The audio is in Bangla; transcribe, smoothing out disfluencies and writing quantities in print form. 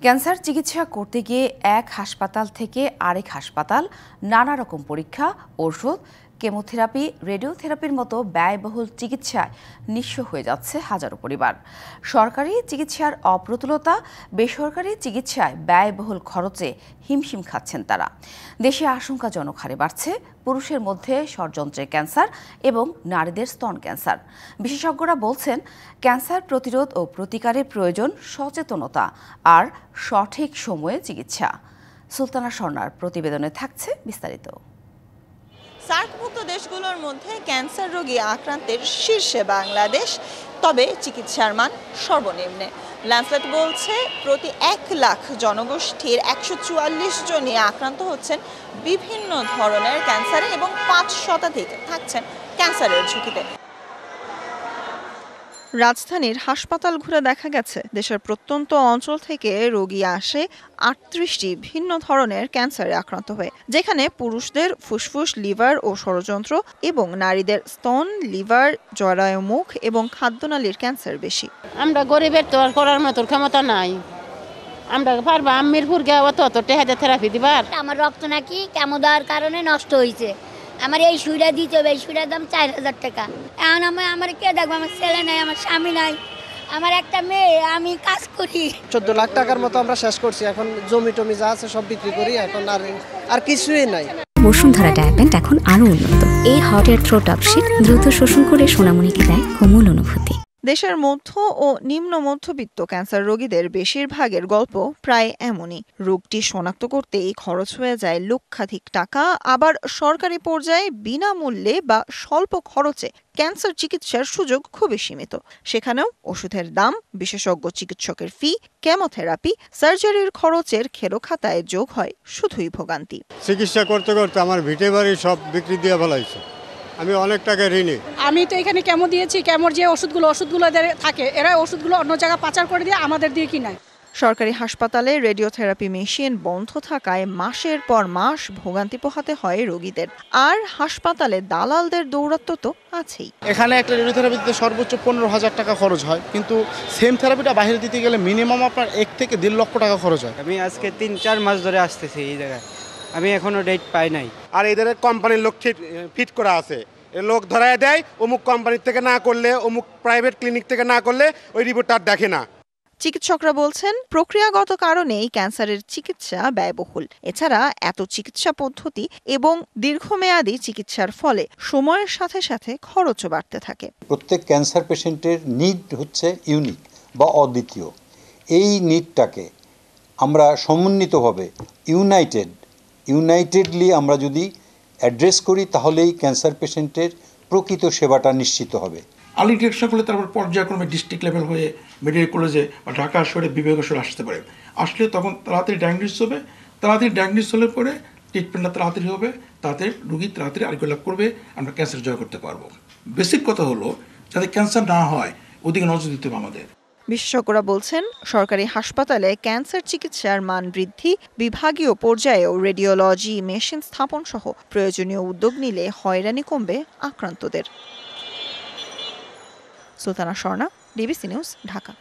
ক্যান্সার চিকিৎসা করতে গিয়ে এক হাসপাতাল থেকে আরেক হাসপাতাল নানা রকম পরীক্ষা, ওষুধ, কেমোথেরাপি, রেডিওথেরাপির মতো ব্যয়বহুল চিকিৎসায় নিঃস্ব হয়ে যাচ্ছে হাজারো পরিবার। সরকারি চিকিৎসার অপ্রতুলতা, বেসরকারি চিকিৎসায় ব্যয়বহুল খরচে হিমশিম খাচ্ছেন তারা। দেশে আশঙ্কাজনক হারে বাড়ছে পুরুষের মধ্যে ষড়যন্ত্রের ক্যান্সার এবং নারীদের স্তন ক্যান্সার। বিশেষজ্ঞরা বলছেন, ক্যান্সার প্রতিরোধ ও প্রতিকারের প্রয়োজন সচেতনতা আর সঠিক সময়ে চিকিৎসা। সুলতানা স্বর্ণার প্রতিবেদনে থাকছে বিস্তারিত। সার্কভুক্ত দেশগুলোর মধ্যে ক্যান্সার রোগী আক্রান্তের শীর্ষে বাংলাদেশ, তবে চিকিৎসার মান সর্বনিম্নে। ল্যান্সেট বলছে, প্রতি 1 লাখ জনগোষ্ঠীর 144 জনই আক্রান্ত হচ্ছেন বিভিন্ন ধরনের ক্যান্সারে এবং 5 শতাধিক থাকছেন ক্যান্সারের ঝুঁকিতে। রাজধানীর হাসপাতাল ঘুরে দেখা গেছে, দেশের প্রত্যন্ত অঞ্চল থেকে রোগী আসে 38টি ভিন্ন ধরনের ক্যান্সারে আক্রান্ত হয়ে, যেখানে পুরুষদের ফুসফুস, লিভার ও ষড়যন্ত্র এবং নারীদের স্তন, লিভার, জরায়ুমুখ এবং খাদ্যনালীর ক্যান্সার বেশি। আমরা গরিবের তো আর করার মতো ক্ষমতা নাই, আমরা পারবা আমিরপুর গেওয়া তো টেহাদে থেরাপি দিবার। আমার রক্ত নাকি কেমো দেওয়ার কারণে নষ্ট হয়েছে। আমার এই সুইটা দিতে হবে, এই সুইটার দাম 4000 টাকা। এখন আমার কে দেখবো? আমার ছেলে নাই, আমার স্বামী নাই, আমার একটা মেয়ে, আমি কাজ করি। 14 লাখ টাকার মতো আমরা শেষ করছি। এখন জমি টমি যা আছে সব বিক্রি করি, এখন আর কিছুই নাই। বসুন্ধরা ডায়াপেন্ট এখন আরো উন্নত। এই হট এয়ার থ্রো টপশিট দ্রুত শোষণ করে সোনামণিকে দেয় কোমল অনুভূতি। দেশের মধ্য ও নিম্ন মধ্যবিত্ত ক্যান্সার রোগীদের বেশিরভাগের গল্প প্রায় এমনই। রোগটি শনাক্ত করতেই খরচ হয়ে যায় লক্ষাধিক টাকা, আবার সরকারি পর্যায়ে বিনামূল্যে বা স্বল্প খরচে ক্যান্সার চিকিৎসার সুযোগ খুবই সীমিত। সেখানেও ওষুধের দাম, বিশেষজ্ঞ চিকিৎসকের ফি, কেমোথেরাপি, সার্জারির খরচের খেলো খাতায় যোগ হয় শুধুই ভোগান্তি। চিকিৎসা করতে করতে আমার ভিটে বাড়ি সব বিক্রি দিয়ে ফেলাইছে। আমি অনেক টাকা ঋণী। আমি তো এখানে কেমো দিয়েছি, কেমোর যে ওষুধগুলো থাকে, এরা ওষুধগুলো অন্য জায়গায় পাচার করে দিয়ে আমাদের দিয়ে কিনায়। সরকারি হাসপাতালে রেডিওথেরাপি মেশিন বন্ধ থাকায় মাসের পর মাস ভোগান্তি পোহাতে হয় রোগীদের। আর হাসপাতালে দালালদের দৌরাত্ম্য তো আছেই। এখানে একটা রেডিওথেরাপি দিতে সর্বোচ্চ 15,000 টাকা খরচ হয়, কিন্তু সেম থেরাপিটা বাইরে দিতে গেলে মিনিমাম আপনার 1 থেকে 1.5 লক্ষ টাকা খরচ হয়। আমি আজকে 3-4 মাস ধরে আসতেছি এই জায়গায়, আমি এখনো ডেট পাই নাই। আর এদের কোম্পানির লোক ফিট করা আছে, লোক ধরায় দেয়, অমুক কোম্পানির থেকে না করলে, অমুক প্রাইভেট ক্লিনিক থেকে না করলে ওই রিপোর্ট আর দেখে না। চিকিৎসকরা বলছেন, প্রক্রিয়াগত কারণেই ক্যান্সারের চিকিৎসা ব্যয়বহুল। এছাড়া এত চিকিৎসা পদ্ধতি এবং দীর্ঘমেয়াদী চিকিৎসার ফলে সময়ের সাথে সাথে খরচও বাড়তে থাকে। প্রত্যেক ক্যান্সার পেশেন্টের নিড হচ্ছে ইউনিক বা অদ্বিতীয়। এই নিডটাকে আমরা সমন্বিতভাবে ইউনাইটেডলি আমরা যদি অ্যাড্রেস করি, তাহলেই ক্যান্সার পেশেন্টের প্রকৃত সেবাটা নিশ্চিত হবে। আর্লি ডিটেকশন করলে তারপর পর্যায়ক্রমে ডিস্ট্রিক্ট লেভেল হয়ে মেডিকেল কলেজে বা ঢাকা শহরে বিভাগীয় শহরে আসতে পারে। আসলে তখন তাড়াতাড়ি ডায়াগনোসিস হবে, তাড়াতাড়ি ডায়াগনোসিস হলে পরে ট্রিটমেন্টটা তাড়াতাড়ি হবে, তাতে রোগী তাড়াতাড়ি আরোগ্য লাভ করবে, আমরা ক্যান্সার জয় করতে পারবো। বেসিক কথা হলো যাতে ক্যান্সার না হয় ওদিকে নজর দিতে হবে আমাদের। বিশেষজ্ঞরা বলছেন, সরকারি হাসপাতালে ক্যান্সার চিকিৎসার মান বৃদ্ধি, বিভাগীয় পর্যায়েও রেডিওলজি মেশিন স্থাপন সহ প্রয়োজনীয় উদ্যোগ নিলে হয়রানি কমবে আক্রান্তদের। Sultana Swarna, DBC news, Dhaka.